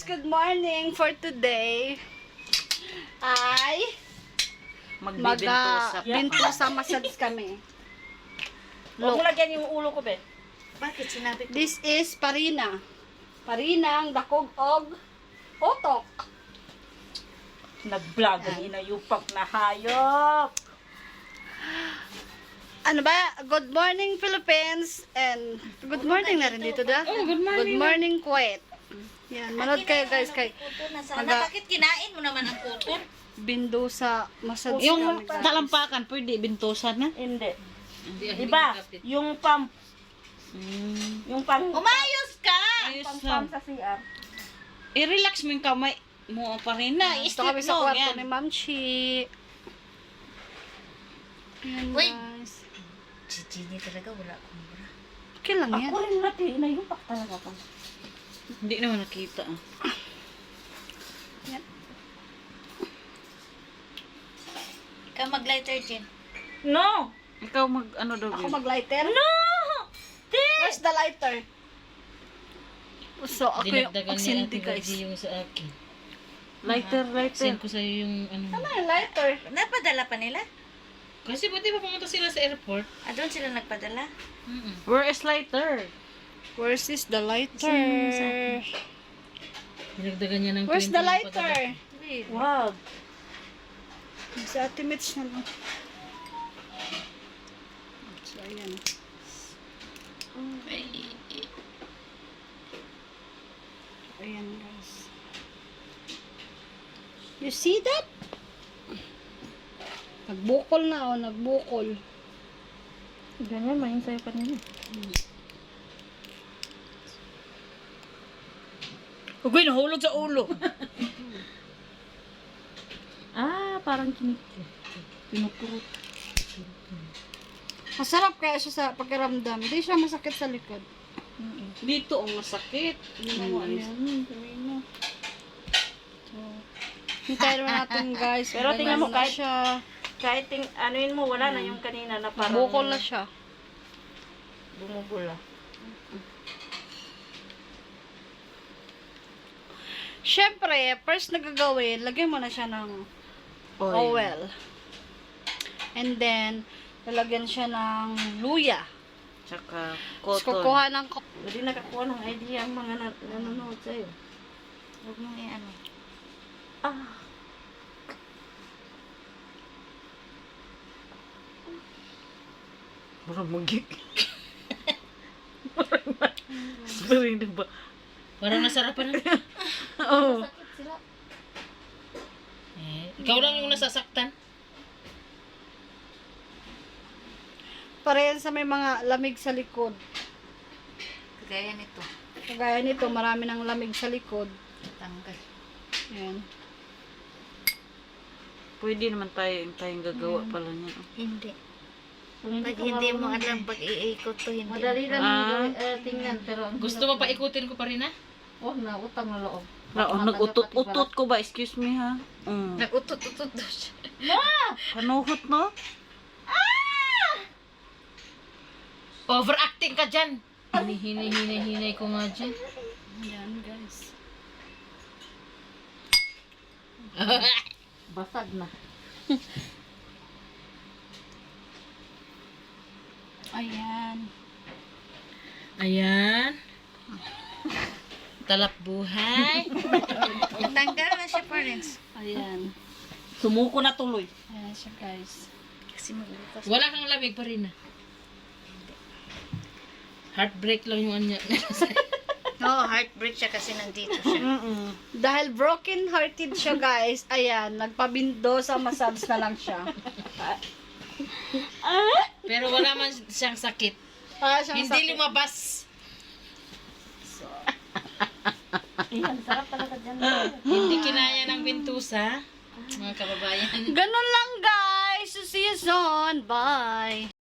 good morning for today. Ay vintosa massage kami. Huwag mo lagyan yung ulo ko, be. Bakit sinabi ko? This is parina. Parinang dakog og otok. Nag-vlog ang inayupak na hayop. Ano ba? Good morning Philippines and good morning na rin dito da. good morning. Good morning Kuwait. Yan, manood kayo guys kay Bakit kinain mo naman ang kuton? vintosa massage Yung kami, guys. talampakan, pwede bintosa na. Hindi. Diba? Yung pump. Yung pang... Umayos ka! Ayos Pang na. sa CR. I-relax mo yung kamay mo pa rin na. Ito kami sa I-strip mo. kwarto ni Yan. Ma'am Chi. Yan Uy! guys. Si Gini talaga wala akong bra. Okay lang yan. Ako rin natin, inayupak talaga ka. Hindi naman nakita. Yan. Ikaw mag-lighter, Jen. No! Ikaw mag ano daw. Ako babe? mag-lighter? No! Where's the lighter? So, ako yung Dinagdagan ni aksinti Ate guys. Virgie yung sa akin. Lighter. Send ko sa'yo yung ano. Ano yung lighter? Napadala pa nila? Kasi pati pa pumunta sila sa airport. Doon sila nagpadala? Where is lighter? Where's is the lighter? Dinagdagan niya ng 20 Where's the yung lighter? Really? Wow. Sa Ate Mitch na lang. So, ayan. Ayan guys. You see that? Nagbukol na oh, nagbukol. Ganyan, mahin sa'yo pa nila. Ugoy, nahulog sa ulo. Parang pinupurot. Masarap kaya siya sa pakiramdam. Hindi siya masakit sa likod. Dito ang masakit. Hintayin naman natin guys. Pero tingnan mo, Ganyan na kahit- siya. Kahit anuin mo, wala na yung kanina na parang... Bukol na siya. Bumubula. Siyempre, first na gagawin, lagyan mo na siya ng oil. And then, lalagyan siya ng luya. Tsaka Tapos cotton. kukuha ng Hindi nakakuha ng idea ang mga nanonood sa'yo. Huwag mong i-ano. Parang magig. Parang na ba? Parang nasarapan na. Oo. Ikaw lang yung nasasaktan. parehan sa may mga lamig sa likod. Kagaya nito. Kagaya nito, marami ng lamig sa likod. Tanggal. Ayan. Pwede naman tayong gagawa pala niya. Hindi. Pag hindi mo alam pag iikot to, hindi. Madali lang tingnan, pero Gusto mo pa ikutin ko pa rin ha? oh, na utang na loob. Nag-utot-utot ko ba? Excuse me ha. Nag-utot-utot daw siya. Panuhot no? Overacting ka dyan! Hinay ko nga dyan. Ayan, guys. Basag na. Ayan. Ayan. Talap buhay. Tanggal na siya, parents. Ayan. Sumuko na tuloy. Ayan siya, guys. Kasi mag-utos. Wala kang lamig pa rin ha? Heartbreak lang yung anya. No, heartbreak siya kasi nandito siya. Dahil broken hearted siya, guys. Ayan, nagpabindo sa massage na lang siya. Pero wala man siyang sakit. Siyang Hindi sakit. lumabas. Iyan, sarap talaga dyan. Hindi kinaya ng vintosa. Mga kababayan. Ganun lang, guys. See you soon. Bye.